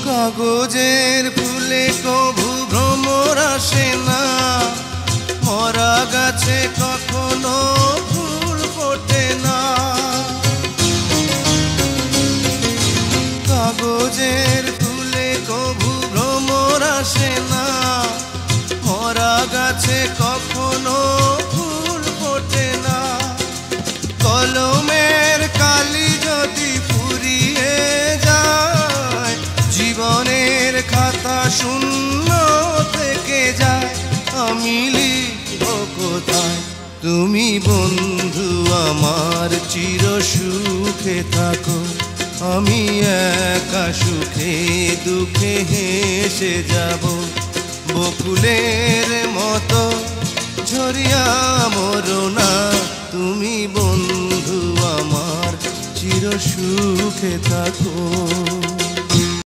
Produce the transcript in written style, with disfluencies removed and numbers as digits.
কাগজের ফুলে কভু ভ্রমর আসে না, মরা গাছে কখনো ফুল ফোটে না। কাগজের ফুলে কভু ভ্রমর আসে না, মরা গাছে কখনো ফুল ফোটে না। কলমের কালি যদি ফুরিয়ে যায়, জীবনের খাতা শূন্য থেকে যায়। আমি লিখব কোথায়, তুমি বন্ধু আমার চির সুখে থাকো। আমি একা সুখে দুঃখে হেসে যাব, বকুলের মতো ঝরিয়া মরো না। তুমি বন্ধু আমার চির সুখে থাকো।